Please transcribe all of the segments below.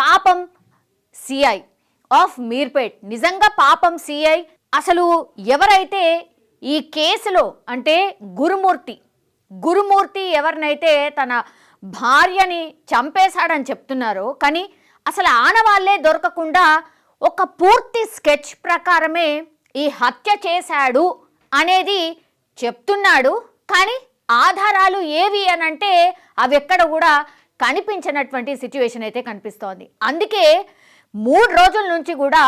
పాపం CI of Meerpet, నిజంగా పాపం సిఐ. అసలు ఎవరైతే ఈ కేసులో అంటే గురుమూర్తి ఎవరినైతే తన భార్యని చంపేశాడని చెప్తున్నారో, కానీ అసలు ఆనవాళ్లే దొరకకుండా ఒక పూర్తి స్కెచ్ ప్రకారమే ఈ హత్య చేశాడు అనేది చెప్తున్నాడు. కానీ ఆధారాలు ఏవి అనంటే అవి ఎక్కడ కూడా కనిపించినటువంటి సిచ్యువేషన్ అయితే కనిపిస్తోంది. అందుకే 3 రోజుల నుంచి కూడా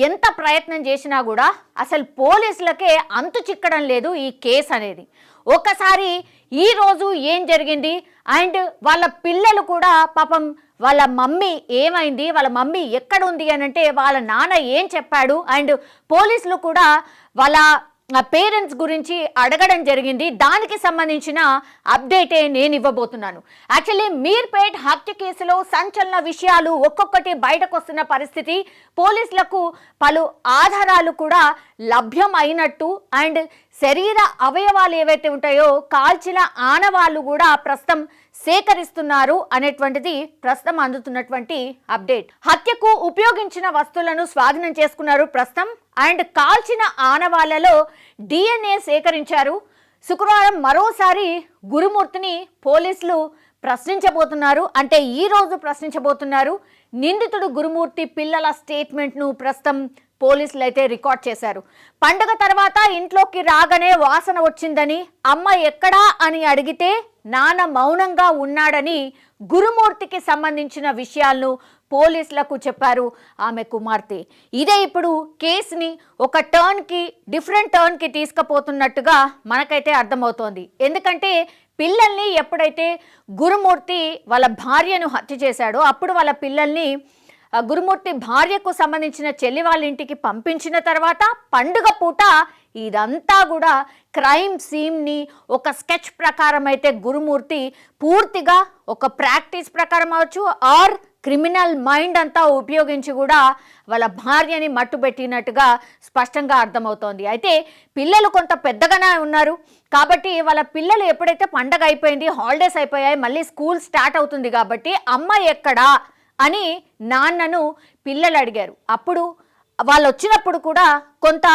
ఎంత ప్రయత్నం చేసినా కూడా అసలు పోలీసులకే అంతు చిక్కడం లేదు ఈ కేసు అనేది. ఒకసారి ఈరోజు ఏం జరిగింది అండ్ వాళ్ళ పిల్లలు కూడా పాపం వాళ్ళ మమ్మీ ఏమైంది, వాళ్ళ మమ్మీ ఎక్కడుంది అని అంటే వాళ్ళ నాన్న ఏం చెప్పాడు అండ్ పోలీసులు కూడా వాళ్ళ పేరెంట్స్ గురించి అడగడం జరిగింది. దానికి సంబంధించిన అప్డేటే నేను ఇవ్వబోతున్నాను. యాక్చువల్లీ మీర్పేట్ హత్య కేసులో సంచలన విషయాలు ఒక్కొక్కటి బయటకు వస్తున్న పరిస్థితి. పోలీసులకు పలు ఆధారాలు కూడా లభ్యం అయినట్టు అండ్ శరీర అవయవాలు ఏవైతే ఉంటాయో కాల్చిన ఆనవాళ్ళు కూడా ప్రస్తుతం సేకరిస్తున్నారు అనేటువంటిది ప్రస్తుతం అందుతున్నటువంటి అప్డేట్. హత్యకు ఉపయోగించిన వస్తువులను స్వాధీనం చేసుకున్నారు ప్రస్తుతం అండ్ కాల్చిన ఆనవాళ్లలో DNA సేకరించారు. శుక్రవారం మరోసారి గురుమూర్తిని పోలీసులు ప్రశ్నించబోతున్నారు, అంటే ఈ రోజు ప్రశ్నించబోతున్నారు. నిందితుడు గురుమూర్తి పిల్లల స్టేట్మెంట్ను ప్రస్తుతం పోలీసులు అయితే రికార్డ్ చేశారు. పండుగ తర్వాత ఇంట్లోకి రాగానే వాసన వచ్చిందని, అమ్మ ఎక్కడా అని అడిగితే నాన్న మౌనంగా ఉన్నాడని గురుమూర్తికి సంబంధించిన విషయాలను పోలీసులకు చెప్పారు ఆమె కుమార్తె. ఇదే ఇప్పుడు కేసుని ఒక డిఫరెంట్ టర్న్కి తీసుకుపోతున్నట్టుగా మనకైతే అర్థమవుతోంది. ఎందుకంటే పిల్లల్ని ఎప్పుడైతే గురుమూర్తి వాళ్ళ భార్యను హత్య చేశాడో అప్పుడు వాళ్ళ పిల్లల్ని గురుమూర్తి భార్యకు సంబంధించిన చెల్లి వాళ్ళ ఇంటికి పంపించిన తర్వాత పండుగ పూట ఇదంతా కూడా క్రైమ్ సీన్ని ఒక స్కెచ్ ప్రకారం అయితే గురుమూర్తి పూర్తిగా ఒక ప్రాక్టీస్ ప్రకారం అవచ్చు ఆర్ క్రిమినల్ మైండ్ అంతా ఉపయోగించి కూడా వాళ్ళ భార్యని మట్టుబెట్టినట్టుగా స్పష్టంగా అర్థమవుతోంది. అయితే పిల్లలు కొంత పెద్దగానే ఉన్నారు కాబట్టి వాళ్ళ పిల్లలు ఎప్పుడైతే పండగ అయిపోయింది, హాలిడేస్ అయిపోయాయి, మళ్ళీ స్కూల్ స్టార్ట్ అవుతుంది కాబట్టి అమ్మ ఎక్కడా అని నాన్నను పిల్లలు అడిగారు. అప్పుడు వాళ్ళు వచ్చినప్పుడు కూడా కొంత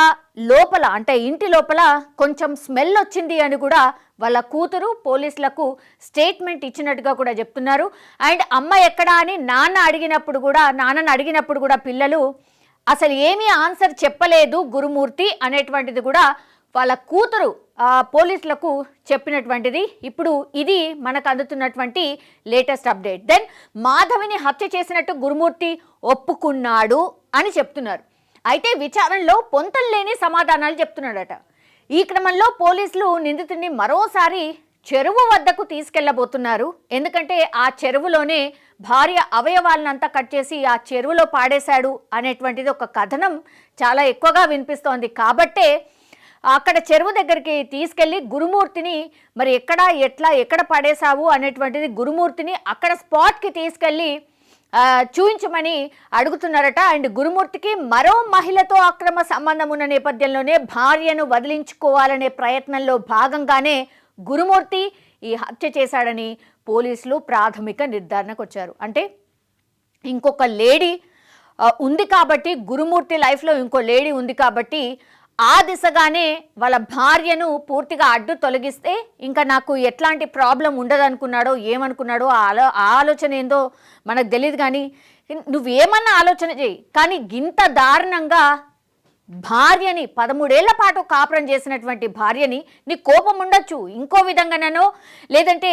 లోపల అంటే ఇంటి లోపల కొంచెం స్మెల్ వచ్చింది అని కూడా వాళ్ళ కూతురు పోలీసులకు స్టేట్మెంట్ ఇచ్చినట్టుగా కూడా చెప్తున్నారు. అండ్ అమ్మ ఎక్కడా అని నాన్నను అడిగినప్పుడు కూడా పిల్లలు అసలు ఏమీ ఆన్సర్ చెప్పలేదు గురుమూర్తి అనేటువంటిది కూడా వాళ్ళ కూతురు పోలీసులకు చెప్పినటువంటిది. ఇప్పుడు ఇది మనకు అందుతున్నటువంటి లేటెస్ట్ అప్డేట్. దెన్ మాధవిని హత్య చేసినట్టు గురుమూర్తి ఒప్పుకున్నాడు అని చెప్తున్నారు. అయితే విచారణలో పొంతలు లేని సమాధానాలు చెప్తున్నాడట. ఈ క్రమంలో పోలీసులు నిందితుడిని మరోసారి చెరువు వద్దకు తీసుకెళ్లబోతున్నారు. ఎందుకంటే ఆ చెరువులోనే భార్య అవయవాలనంతా కట్ చేసి ఆ చెరువులో పాడేశాడు అనేటువంటిది ఒక కథనం చాలా ఎక్కువగా వినిపిస్తోంది. కాబట్టే అక్కడ చెరువు దగ్గరికి తీసుకెళ్లి గురుమూర్తిని మరి ఎక్కడ పడేశావు అనేటువంటిది గురుమూర్తిని అక్కడ స్పాట్కి తీసుకెళ్ళి చూయించమని అడుగుతున్నారట. అండ్ గురుమూర్తికి మరో మహిళతో అక్రమ సంబంధం ఉన్న నేపథ్యంలోనే భార్యను వదిలించుకోవాలనే ప్రయత్నంలో భాగంగానే గురుమూర్తి ఈ హత్య చేశాడని పోలీసులు ప్రాథమిక నిర్ధారణకు వచ్చారు. అంటే ఇంకొక లేడీ ఉంది కాబట్టి, గురుమూర్తి లైఫ్లో ఇంకో లేడీ ఉంది కాబట్టి ఆ దిశగానే వాళ్ళ భార్యను పూర్తిగా అడ్డు తొలగిస్తే ఇంకా నాకు ఎట్లాంటి ప్రాబ్లం ఉండదనుకున్నాడో ఏమనుకున్నాడో ఆ ఆలోచన ఏందో మనకు తెలియదు. కానీ నువ్వేమన్నా ఆలోచన చేయి, కానీ ఇంత దారుణంగా భార్యని 13 ఏళ్ల పాటు కాపురం చేసినటువంటి భార్యని నీ కోపం ఉండొచ్చు, ఇంకో విధంగానో లేదంటే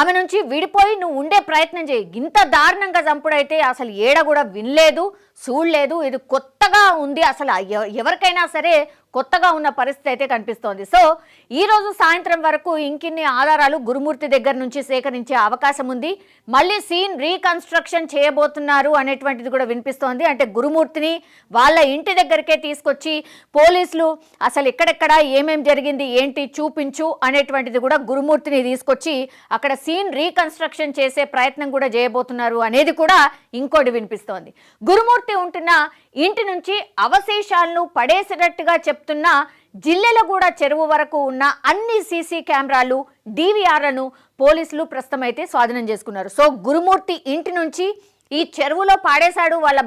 ఆమె నుంచి విడిపోయి నువ్వు ఉండే ప్రయత్నం చేయి. ఇంత దారుణంగా చంపుడైతే అసలు ఏడ కూడా వినలేదు, చూడలేదు. ఇది కొత్తగా ఉంది, అసలు ఎవరికైనా సరే కొత్తగా ఉన్న పరిస్థితి అయితే కనిపిస్తోంది. సో ఈరోజు సాయంత్రం వరకు ఇంకిన్ని ఆధారాలు గురుమూర్తి దగ్గర నుంచి సేకరించే అవకాశం ఉంది. మళ్ళీ సీన్ రీకన్స్ట్రక్షన్ చేయబోతున్నారు అనేటువంటిది కూడా వినిపిస్తోంది. అంటే గురుమూర్తిని వాళ్ళ ఇంటి దగ్గరికే తీసుకొచ్చి పోలీసులు అసలు ఎక్కడెక్కడ ఏమేం జరిగింది ఏంటి చూపించు అనేటువంటిది కూడా గురుమూర్తిని తీసుకొచ్చి అక్కడ సీన్ రీకన్స్ట్రక్షన్ చేసే ప్రయత్నం కూడా చేయబోతున్నారు అనేది కూడా ఇంకోటి వినిపిస్తోంది. గురుమూర్తి ఉంటున్న ఇంటి నుంచి అవశేషాలను పడేసినట్టుగా చెప్తున్న జిల్లెలగూడ చెరువు వరకు ఉన్న అన్ని సీసీ కెమెరాలు, DVRలను పోలీసులు ప్రస్తుతం అయితే స్వాధీనం చేసుకున్నారు. సో గురుమూర్తి ఇంటి నుంచి ఈ చెరువులో పాడేశాడు, వాళ్ళ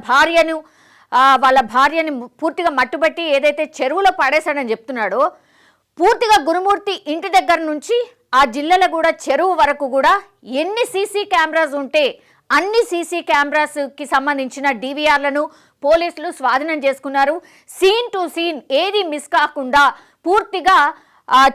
భార్యని పూర్తిగా మట్టుబట్టి ఏదైతే చెరువులో పాడేశాడని చెప్తున్నాడో, పూర్తిగా గురుమూర్తి ఇంటి దగ్గర నుంచి ఆ జిల్లాలో కూడా చెరువు వరకు కూడా ఎన్ని సీసీ కెమెరాస్ ఉంటే అన్ని సీసీ కెమెరాస్కి సంబంధించిన డివిఆర్లను పోలీసులు స్వాధీనం చేసుకున్నారు. సీన్ టు సీన్ ఏది మిస్ కాకుండా పూర్తిగా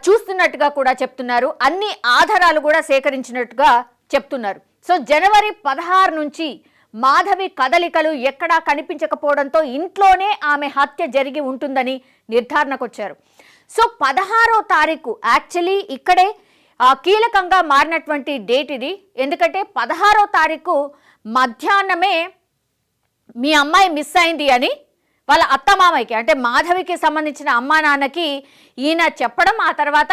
చూస్తున్నట్టుగా కూడా చెప్తున్నారు. అన్ని ఆధారాలు కూడా సేకరించినట్టుగా చెప్తున్నారు. సో జనవరి 16 నుంచి మాధవి కదలికలు ఎక్కడా కనిపించకపోవడంతో ఇంట్లోనే ఆమె హత్య జరిగి ఉంటుందని నిర్ధారణకు వచ్చారు. సో 16వ తారీఖు యాక్చువల్లీ ఇక్కడే కీలకంగా మారినటువంటి డేట్ ఇది. ఎందుకంటే 16వ తారీఖు మధ్యాహ్నమే మీ అమ్మాయి మిస్ అయింది అని వాళ్ళ అత్తమామయ్యకి, అంటే మాధవికి సంబంధించిన అమ్మా నాన్నకి ఈయన చెప్పడం, ఆ తర్వాత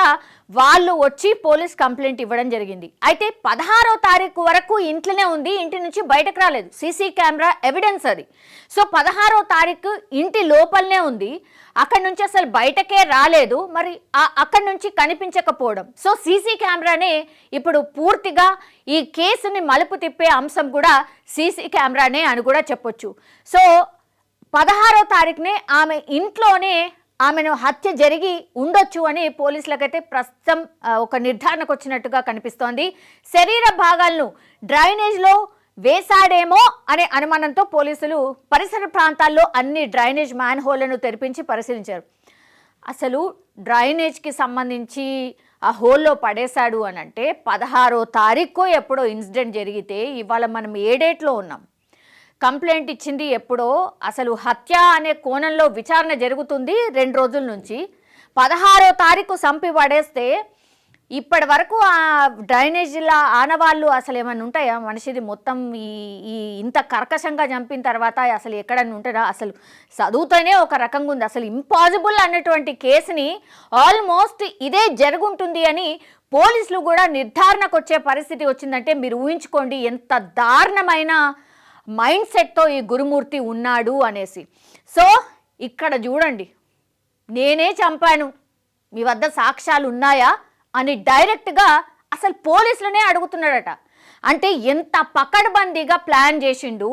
వాళ్ళు వచ్చి పోలీస్ కంప్లైంట్ ఇవ్వడం జరిగింది. అయితే 16వ తారీఖు వరకు ఇంట్లోనే ఉంది, ఇంటి నుంచి బయటకు రాలేదు. సీసీ కెమెరా ఎవిడెన్స్ అది. సో 16వ తారీఖు ఇంటి లోపలనే ఉంది, అక్కడి నుంచి అసలు బయటకే రాలేదు. మరి అక్కడి నుంచి కనిపించకపోవడం, సో సీసీ కెమెరానే ఇప్పుడు పూర్తిగా ఈ కేసుని మలుపు తిప్పే అంశం కూడా సీసీ కెమెరానే అని కూడా చెప్పొచ్చు. సో 16వ తారీఖునే ఆమె ఇంట్లోనే ఆమెను హత్య జరిగి ఉండొచ్చు అని పోలీసులకైతే ప్రస్తుతం ఒక నిర్ధారణకు వచ్చినట్టుగా కనిపిస్తోంది. శరీర భాగాలను డ్రైనేజ్లో వేశాడేమో అనే అనుమానంతో పోలీసులు పరిసర ప్రాంతాల్లో అన్ని డ్రైనేజ్ మ్యాన్ హోల్లను తెరిపించి పరిశీలించారు. అసలు డ్రైనేజ్కి సంబంధించి ఆ హోల్లో పడేశాడు అని అంటే 16వ తారీఖు ఎప్పుడో ఇన్సిడెంట్ జరిగితే ఇవాళ మనం ఏ డేట్లో ఉన్నాం? కంప్లైంట్ ఇచ్చింది ఎప్పుడో, అసలు హత్య అనే కోణంలో విచారణ జరుగుతుంది 2 రోజుల నుంచి. 16వ తారీఖు సంపి పడేస్తే ఇప్పటి వరకు ఆ డ్రైనేజీల ఆనవాళ్ళు అసలు ఏమైనా ఉంటాయా? మనిషిది మొత్తం ఈ ఇంత కర్కశంగా చంపిన తర్వాత అసలు ఎక్కడన్నా ఉంటారా? అసలు చదువుతూనే ఒక రకంగా ఉంది. అసలు ఇంపాసిబుల్ అన్నటువంటి కేసుని ఆల్మోస్ట్ ఇదే జరుగుంటుంది అని పోలీసులు కూడా నిర్ధారణకు వచ్చే పరిస్థితి వచ్చిందంటే మీరు ఊహించుకోండి ఎంత దారుణమైన మైండ్ సెట్తో ఈ గురుమూర్తి ఉన్నాడు అనేసి. సో ఇక్కడ చూడండి, నేనే చంపాను, మీ వద్ద సాక్ష్యాలు ఉన్నాయా అని డైరెక్ట్గా అసలు పోలీసులనే అడుగుతున్నాడట. అంటే ఎంత పకడ్బందీగా ప్లాన్ చేసిండు,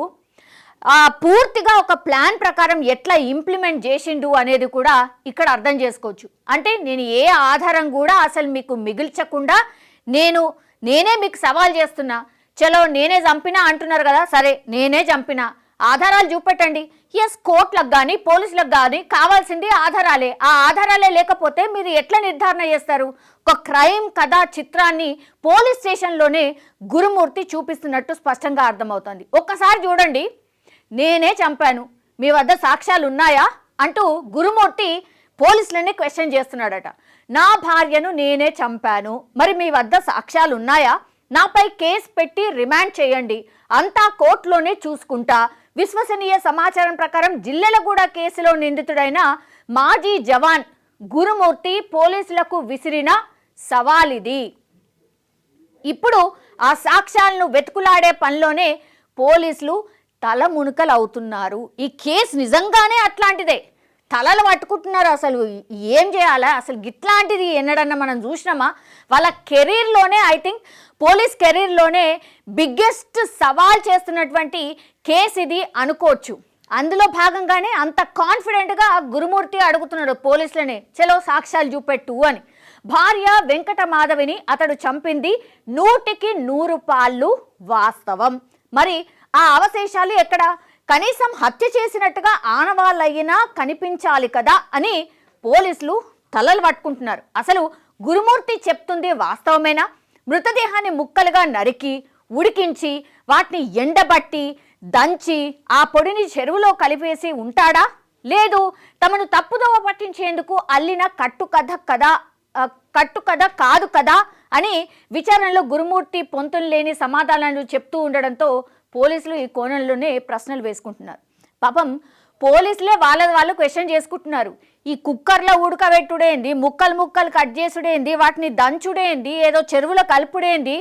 పూర్తిగా ఒక ప్లాన్ ప్రకారం ఎట్లా ఇంప్లిమెంట్ చేసిండు అనేది కూడా ఇక్కడ అర్థం చేసుకోవచ్చు. అంటే నేను ఏ ఆధారం కూడా అసలు మీకు మిగిల్చకుండా నేనే మీకు సవాల్ చేస్తున్నా, చలో నేనే చంపినా అంటున్నారు కదా, సరే నేనే చంపినా, ఆధారాలు చూపెట్టండి. ఎస్, కోర్టులకు కానీ పోలీసులకు కానీ కావాల్సింది ఆధారాలే. ఆ ఆధారాలే లేకపోతే మీరు ఎట్లా నిర్ధారణ చేస్తారు? ఒక క్రైమ్ కథా చిత్రాన్ని పోలీస్ స్టేషన్లోనే గురుమూర్తి చూపిస్తున్నట్టు స్పష్టంగా అర్థమవుతుంది. ఒక్కసారి చూడండి, నేనే చంపాను, మీ వద్ద సాక్ష్యాలు ఉన్నాయా అంటూ గురుమూర్తి పోలీసులనే క్వశ్చన్ చేస్తున్నాడట. నా భార్యను నేనే చంపాను, మరి మీ వద్ద సాక్ష్యాలు ఉన్నాయా? నాపై కేసు పెట్టి రిమాండ్ చేయండి, అంతా కోర్టులోనే చూసుకుంటా. విశ్వసనీయ సమాచారం ప్రకారం జిల్లెలగూడ కేసులో నిందితుడైన మాజీ జవాన్ గురుమూర్తి పోలీసులకు విసిరిన సవాలిది. ఇప్పుడు ఆ సాక్ష్యాలను వెతుకులాడే పనిలోనే పోలీసులు తలమునకలవుతున్నారు. ఈ కేసు నిజంగానే అట్లాంటిదే, తలలు పట్టుకుంటున్నారు. అసలు ఏం చేయాలా? అసలు గిట్లాంటిది ఎన్నడన్నా మనం చూసినామా? వాళ్ళ కెరీర్లోనే, ఐ థింక్ పోలీస్ కెరీర్లోనే బిగ్గెస్ట్ సవాల్ చేస్తున్నటువంటి కేసు ఇది అనుకోవచ్చు. అందులో భాగంగానే అంత కాన్ఫిడెంట్గా గురుమూర్తి అడుగుతున్నాడు పోలీసులనే, చలో సాక్ష్యాలు చూపెట్టు అని. భార్య వెంకట మాధవిని అతడు చంపింది 100కి 100 పాళ్ళు వాస్తవం. మరి ఆ అవశేషాలు ఎక్కడ? కనీసం హత్య చేసినట్టుగా ఆనవాళ్ళయినా కనిపించాలి కదా అని పోలీసులు తలలు పట్టుకుంటున్నారు. అసలు గురుమూర్తి చెప్తుంది వాస్తవమేనా? మృతదేహాన్ని ముక్కలుగా నరికి ఉడికించి వాటిని ఎండబట్టి దంచి ఆ పొడిని చెరువులో కలిపేసి ఉంటాడా? లేదు, తమను తప్పుదోవ పట్టించేందుకు అల్లిన కట్టుకథ కాదు కదా అని విచారణలో గురుమూర్తి పొంతులు లేని సమాధానాలు చెప్తూ ఉండడంతో పోలీసులు ఈ కోణంలోనే ప్రశ్నలు వేసుకుంటున్నారు. పాపం పోలీసులే వాళ్ళు క్వశ్చన్ చేసుకుంటున్నారు. ఈ కుక్కర్లో ఉడకబెట్టుడేంది, ముక్కలు కట్ చేసుడేంది, వాటిని దంచుడేంది, ఏదో చెరువులో కలుపుడేంది,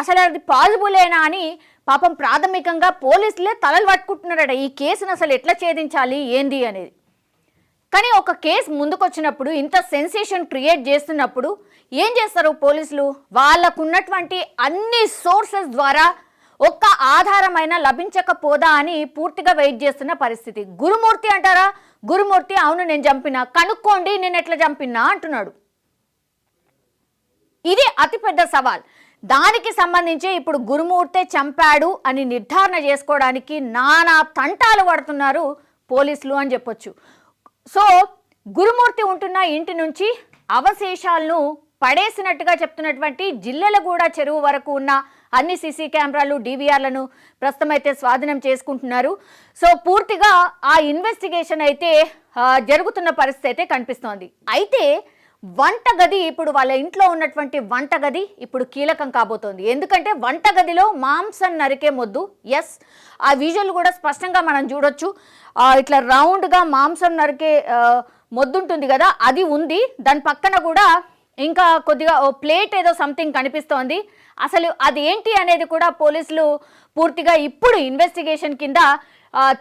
అసలు అది పాజిబులేనా అని పాపం ప్రాథమికంగా పోలీసులే తలలు పట్టుకుంటున్నారట. ఈ కేసును అసలు ఎట్లా ఛేదించాలి ఏంది అనేది. కానీ ఒక కేసు ముందుకొచ్చినప్పుడు, ఇంత సెన్సేషన్ క్రియేట్ చేస్తున్నప్పుడు ఏం చేస్తారు పోలీసులు? వాళ్ళకున్నటువంటి అన్ని సోర్సెస్ ద్వారా ఒక్క ఆధారమైన లభించకపోదా అని పూర్తిగా వెయిట్ చేస్తున్న పరిస్థితి. గురుమూర్తి అంటారా? గురుమూర్తి అవును నేను చంపినా, కనుక్కోండి నేను ఎట్లా చంపినా అంటున్నాడు. ఇది అతిపెద్ద సవాల్. దానికి సంబంధించి ఇప్పుడు గురుమూర్తే చంపాడు అని నిర్ధారణ చేసుకోవడానికి నానా తంటాలు పడుతున్నారు పోలీసులు అని చెప్పొచ్చు. సో గురుమూర్తి ఉంటున్న ఇంటి నుంచి అవశేషాలను పడేసినట్టుగా చెప్తున్నటువంటి జిల్లెలగూడ చెరువు వరకు ఉన్న అన్ని సీసీ కెమెరాలు, డివిఆర్లను ప్రస్తుతం అయితే స్వాధీనం చేసుకుంటున్నారు. సో పూర్తిగా ఆ ఇన్వెస్టిగేషన్ అయితే జరుగుతున్న పరిస్థితి అయితే కనిపిస్తోంది. అయితే వంటగది, ఇప్పుడు వాళ్ళ ఇంట్లో ఉన్నటువంటి వంటగది ఇప్పుడు కీలకం కాబోతోంది. ఎందుకంటే వంటగదిలో మాంసం నరికే మొద్దు, ఎస్ ఆ విజువల్ కూడా స్పష్టంగా మనం చూడొచ్చు. ఇట్లా రౌండ్గా మాంసం నరికే మొద్దు ఉంటుంది కదా, అది ఉంది. దాని పక్కన కూడా ఇంకా కొద్దిగా ఓ ప్లేట్ ఏదో సంథింగ్ కనిపిస్తోంది. అసలు అది ఏంటి అనేది కూడా పోలీసులు పూర్తిగా ఇప్పుడు ఇన్వెస్టిగేషన్ కింద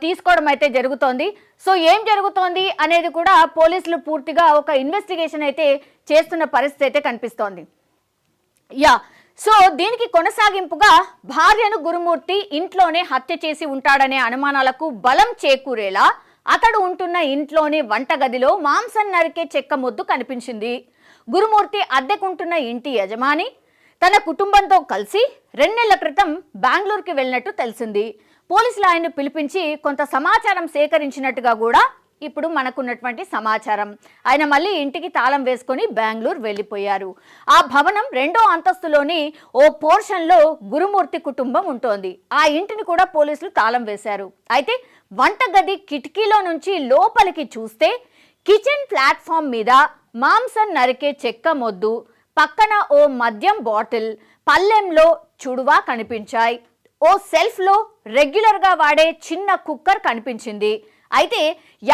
తీసుకోవడం అయితే జరుగుతోంది. సో ఏం జరుగుతోంది అనేది కూడా పోలీసులు పూర్తిగా ఒక ఇన్వెస్టిగేషన్ అయితే చేస్తున్న పరిస్థితి అయితే కనిపిస్తోంది. సో దీనికి కొనసాగింపుగా భార్యను గురుమూర్తి ఇంట్లోనే హత్య చేసి ఉంటాడనే అనుమానాలకు బలం చేకూరేలా అతడు ఉంటున్న ఇంట్లోని వంటగదిలో మాంసం నరికే చెక్క మొద్దు కనిపించింది. గురుమూర్తి అద్దెకుంటున్న ఇంటి యజమాని తన కుటుంబంతో కలిసి 2 నెలల క్రితం బెంగళూరుకి వెళ్ళినట్టు తెలిసింది. పోలీసులు ఆయన్ను పిలిపించి కొంత సమాచారం సేకరించినట్టుగా కూడా ఇప్పుడు మనకున్నటువంటి సమాచారం. ఆయన మళ్ళీ ఇంటికి తాళం వేసుకొని బెంగళూరు వెళ్ళిపోయారు. ఆ భవనం 2వ అంతస్తులోని ఓ పోర్షన్లో గురుమూర్తి కుటుంబం ఉంటోంది. ఆ ఇంటిని కూడా పోలీసులు తాళం వేశారు. అయితే వంటగది కిటికీలో నుంచి లోపలికి చూస్తే కిచెన్ ప్లాట్ఫామ్ మీద మాంసం నరికే చెక్క మొద్దు, పక్కన ఓ మద్యం బాటిల్, పల్లెంలో చుడువా కనిపించాయి. ఓ సెల్ఫ్లో రెగ్యులర్గా వాడే చిన్న కుక్కర్ కనిపించింది. అయితే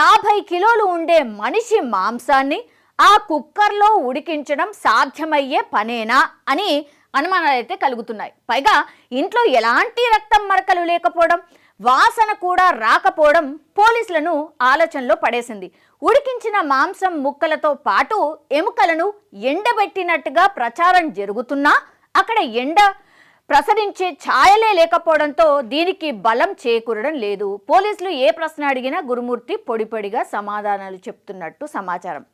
50 కిలోలు ఉండే మనిషి మాంసాన్ని ఆ కుక్కర్లో ఉడికించడం సాధ్యమయ్యే పనేనా అని అనుమానాలు అయితే కలుగుతున్నాయి. పైగా ఇంట్లో ఎలాంటి రక్తం మరకలు లేకపోవడం, వాసన కూడా రాకపోవడం పోలీసులను ఆలోచనలో పడేసింది. ఉడికించిన మాంసం ముక్కలతో పాటు ఎముకలను ఎండబెట్టినట్టుగా ప్రచారం జరుగుతున్నా అక్కడ ఎండ ప్రసరించే ఛాయలే లేకపోవడంతో దీనికి బలం చేకూరడం లేదు. పోలీసులు ఏ ప్రశ్న అడిగినా గురుమూర్తి పొడిపొడిగా సమాధానాలు చెప్తున్నట్టు సమాచారం.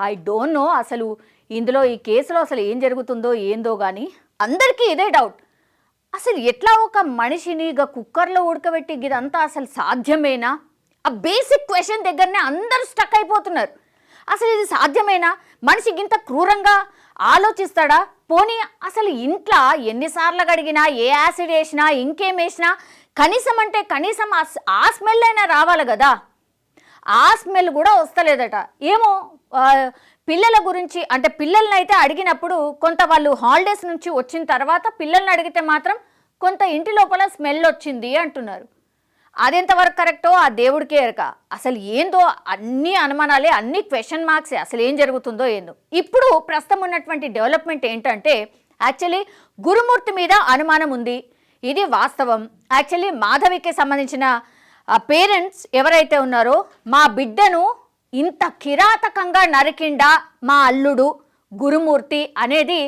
ఐ డోంట్ నో అసలు ఇందులో ఈ కేసులో అసలు ఏం జరుగుతుందో ఏందో కానీ అందరికీ ఇదే డౌట్. అసలు ఎట్లా ఒక మనిషిని కుక్కర్లో ఉడకబెట్టి ఇదంతా అసలు సాధ్యమేనా? ఆ బేసిక్ క్వశ్చన్ దగ్గరనే అందరూ స్టక్ అయిపోతున్నారు. అసలు ఇది సాధ్యమేనా? మనిషికి ఇంత క్రూరంగా ఆలోచిస్తాడా? పోనీ అసలు ఇంట్లో ఎన్నిసార్లు కడిగినా, ఏ యాసిడ్ వేసినా, ఇంకేం వేసినా కనీసం ఆ స్మెల్ అయినా రావాలి కదా. ఆ స్మెల్ కూడా వస్తలేదట. ఏమో పిల్లల గురించి అంటే పిల్లల్ని అయితే అడిగినప్పుడు కొంత వాళ్ళు హాలిడేస్ నుంచి వచ్చిన తర్వాత పిల్లల్ని అడిగితే మాత్రం కొంత ఇంటి లోపల స్మెల్ వచ్చింది అంటున్నారు. అదెంతవరకు కరెక్టో ఆ దేవుడికే ఎరక. అసలు ఏందో అన్ని అనుమానాలే, అన్ని క్వశ్చన్ మార్క్సే. అసలు ఏం జరుగుతుందో ఏందో. ఇప్పుడు ప్రస్తుతం ఉన్నటువంటి డెవలప్మెంట్ ఏంటంటే యాక్చువల్లీ గురుమూర్తి మీద అనుమానం ఉంది, ఇది వాస్తవం. యాక్చువల్లీ మాధవికి సంబంధించిన పేరెంట్స్ ఎవరైతే ఉన్నారో మా బిడ్డను ఇంత కిరాతకంగా నరికిండా మా అల్లుడు గురుమూర్తి అనేది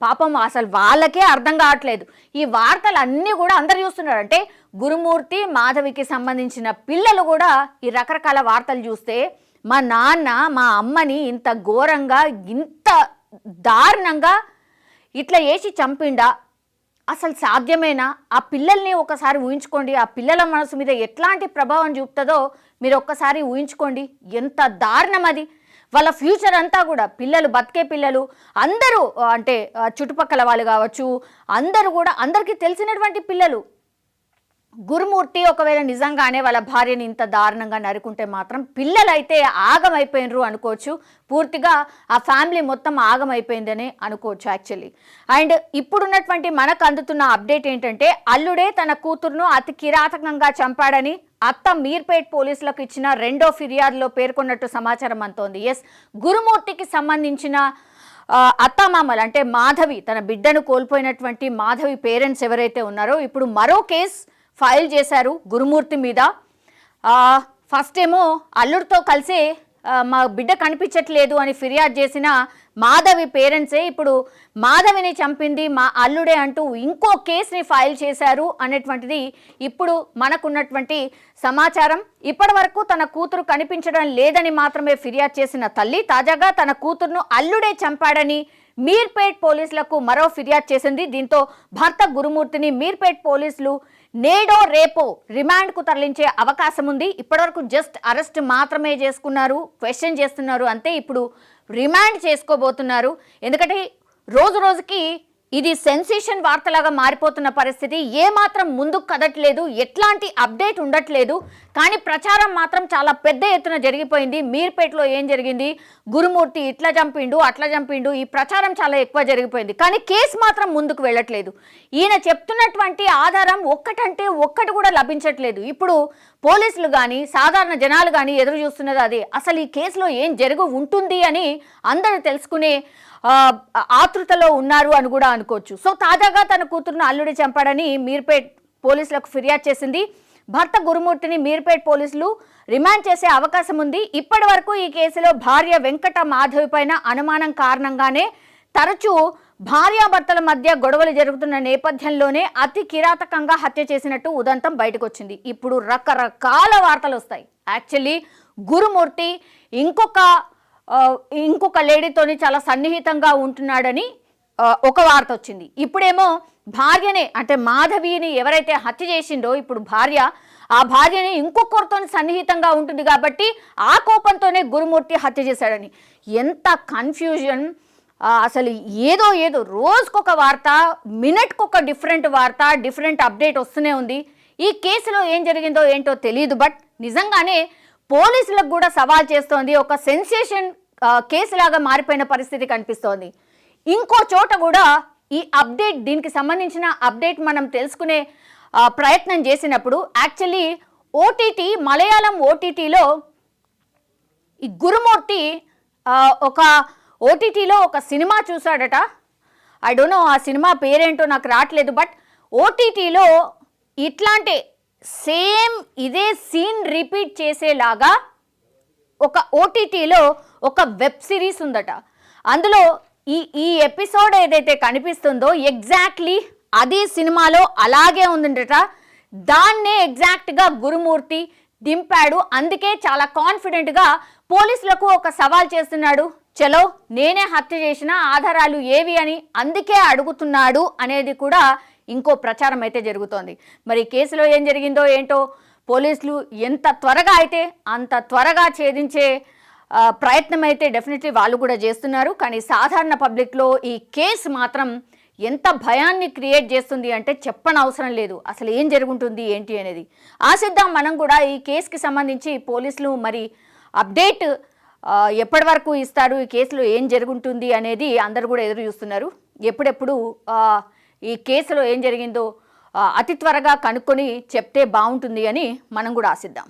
పాపం అసలు వాళ్ళకే అర్థం కావట్లేదు. ఈ వార్తలు అన్నీ కూడా అందరు చూస్తున్నారు. అంటే గురుమూర్తి మాధవికి సంబంధించిన పిల్లలు కూడా ఈ రకరకాల వార్తలు చూస్తే మా నాన్న మా అమ్మని ఇంత ఘోరంగా ఇంత దారుణంగా ఇట్లా వేసి చంపిండా, అసలు సాధ్యమేనా? ఆ పిల్లల్ని ఒకసారి ఊహించుకోండి. ఆ పిల్లల మనసు మీద ఎట్లాంటి ప్రభావం చూపుతుందో మీరు ఒక్కసారి ఊహించుకోండి. ఎంత దారుణం అది. వాళ్ళ ఫ్యూచర్ అంతా కూడా పిల్లలు, బతికే పిల్లలు అందరూ అంటే చుట్టుపక్కల వాళ్ళు కావచ్చు, అందరూ కూడా అందరికీ తెలిసినటువంటి పిల్లలు. గురుమూర్తి ఒకవేళ నిజంగానే వాళ్ళ భార్యని ఇంత దారుణంగా నరుకుంటే మాత్రం పిల్లలైతే ఆగమైపోయినరు అనుకోవచ్చు. పూర్తిగా ఆ ఫ్యామిలీ మొత్తం ఆగమైపోయిందని అనుకోవచ్చు యాక్చువల్లీ. అండ్ ఇప్పుడున్నటువంటి మనకు అందుతున్న అప్డేట్ ఏంటంటే అల్లుడే తన కూతురును అతి కిరాతకంగా చంపాడని అత్త మీర్పేట్ పోలీసులకు ఇచ్చిన 2వ ఫిర్యాదులో పేర్కొన్నట్టు సమాచారం అంతోంది. ఎస్, గురుమూర్తికి సంబంధించిన అత్తామామలు అంటే మాధవి, తన బిడ్డను కోల్పోయినటువంటి మాధవి పేరెంట్స్ ఎవరైతే ఉన్నారో ఇప్పుడు మరో కేసు ఫైల్ చేశారు గురుమూర్తి మీద. ఫస్ట్ ఏమో అల్లుడితో కలిసి మా బిడ్డ కనిపించట్లేదు అని ఫిర్యాదు చేసిన మాధవి పేరెంట్సే ఇప్పుడు మాధవిని చంపింది మా అల్లుడే అంటూ ఇంకో కేసుని ఫైల్ చేశారు అనేటువంటిది ఇప్పుడు మనకున్నటువంటి సమాచారం. ఇప్పటి వరకు తన కూతురు కనిపించడం లేదని మాత్రమే ఫిర్యాదు చేసిన తల్లి తాజాగా తన కూతురును అల్లుడే చంపాడని మీర్పేట్ పోలీసులకు మరో ఫిర్యాదు చేసింది. దీంతో భర్త గురుమూర్తిని మీర్పేట్ పోలీసులు నేడో రేపో రిమాండ్కు తరలించే అవకాశం ఉంది. ఇప్పటివరకు జస్ట్ అరెస్ట్ మాత్రమే చేసుకున్నారు, క్వశ్చన్ చేస్తున్నారు అంతే. ఇప్పుడు రిమాండ్ చేసుకోబోతున్నారు. ఎందుకంటే రోజు రోజుకి ఇది సెన్సేషన్ వార్తలాగా మారిపోతున్న పరిస్థితి. ఏమాత్రం ముందుకు కదట్లేదు, ఎట్లాంటి అప్డేట్ ఉండట్లేదు. కానీ ప్రచారం మాత్రం చాలా పెద్ద ఎత్తున జరిగిపోయింది. మీర్పేటలో ఏం జరిగింది, గురుమూర్తి ఇట్లా చంపిండు అట్లా చంపిండు, ఈ ప్రచారం చాలా ఎక్కువ జరిగిపోయింది. కానీ కేసు మాత్రం ముందుకు వెళ్ళట్లేదు. ఈయన చెప్తున్నటువంటి ఆధారం ఒక్కటంటే ఒక్కటి కూడా లభించట్లేదు. ఇప్పుడు పోలీసులు కానీ సాధారణ జనాలు కానీ ఎదురు చూస్తున్నది అదే. అసలు ఈ కేసులో ఏం జరుగు ఉంటుంది అని అందరూ తెలుసుకునే ఆతృతలో ఉన్నారు అని కూడా అనుకోవచ్చు. సో తాజాగా తన కూతురును అల్లుడి చంపాడని మీర్పేట్ పోలీసులకు ఫిర్యాదు చేసింది. భర్త గురుమూర్తిని మీర్పేట్ పోలీసులు రిమాండ్ చేసే అవకాశం ఉంది. ఇప్పటి వరకు ఈ కేసులో భార్య వెంకట మాధవి పైన అనుమానం కారణంగానే తరచూ భార్యాభర్తల మధ్య గొడవలు జరుగుతున్న నేపథ్యంలోనే అతి కిరాతకంగా హత్య చేసినట్టు ఉదంతం బయటకు వచ్చింది. ఇప్పుడు రకరకాల వార్తలు వస్తాయి. యాక్చువల్లీ గురుమూర్తి ఇంకొక లేడీతోని చాలా సన్నిహితంగా ఉంటున్నాడని ఒక వార్త వచ్చింది. ఇప్పుడేమో భార్యనే అంటే మాధవిని ఎవరైతే హత్య చేసిండో ఇప్పుడు ఆ భార్యని ఇంకొకరితో సన్నిహితంగా ఉంటుంది కాబట్టి ఆ కోపంతోనే గురుమూర్తి హత్య చేశాడని. ఎంత కన్ఫ్యూజన్! అసలు ఏదో రోజుకొక వార్త, మినిట్కొక డిఫరెంట్ వార్త, డిఫరెంట్ అప్డేట్ వస్తూనే ఉంది. ఈ కేసులో ఏం జరిగిందో ఏంటో తెలియదు. బట్ నిజంగానే పోలీసులకు కూడా సవాల్ చేస్తోంది. ఒక సెన్సేషన్ కేసులాగా మారిపోయిన పరిస్థితి కనిపిస్తోంది. ఇంకో చోట కూడా ఈ అప్డేట్, దీనికి సంబంధించిన అప్డేట్ మనం తెలుసుకునే ప్రయత్నం చేసినప్పుడు యాక్చువల్లీ మలయాళం ఓటీటీలో ఈ గురుమూర్తి ఒక ఓటీటీలో ఒక సినిమా చూశాడట. ఐ డోంట్ నో ఆ సినిమా పేరేంటో నాకు రావట్లేదు. బట్ ఓటీటీలో ఇట్లాంటి సేమ్ ఇదే సీన్ రిపీట్ చేసేలాగా ఒక ఓటీటీలో ఒక వెబ్ సిరీస్ ఉందట. అందులో ఈ ఎపిసోడ్ ఏదైతే కనిపిస్తుందో ఎగ్జాక్ట్లీ అది సినిమాలో అలాగే ఉందట. దాన్నే ఎగ్జాక్ట్గా గురుమూర్తి దింపాడు. అందుకే చాలా కాన్ఫిడెంట్గా పోలీసులకు ఒక సవాల్ చేస్తున్నాడు. చలో నేనే హత్య చేసిన ఆధారాలు ఏవి అని అందుకే అడుగుతున్నాడు అనేది కూడా ఇంకో ప్రచారం అయితే జరుగుతోంది. మరి కేసులో ఏం జరిగిందో ఏంటో పోలీసులు ఎంత త్వరగా అయితే అంత త్వరగా ఛేదించే ప్రయత్నం అయితే డెఫినెట్లీ వాళ్ళు కూడా చేస్తున్నారు. కానీ సాధారణ పబ్లిక్లో ఈ కేసు మాత్రం ఎంత భయాన్ని క్రియేట్ చేస్తుంది అంటే చెప్పనవసరం లేదు. అసలు ఏం జరుగుతుంది ఏంటి అనేది ఆశిద్దాం. మనం కూడా ఈ కేసుకి సంబంధించి పోలీసులు మరి అప్డేట్ ఎప్పటి వరకు ఇస్తారు, ఈ కేసులో ఏం జరుగుతుంది అనేది అందరూ కూడా ఎదురు చూస్తున్నారు. ఎప్పుడెప్పుడు ఈ కేసులో ఏం జరిగిందో అతి త్వరగా కనుక్కొని చెప్తే బాగుంటుంది అని మనం కూడా ఆశిద్దాం.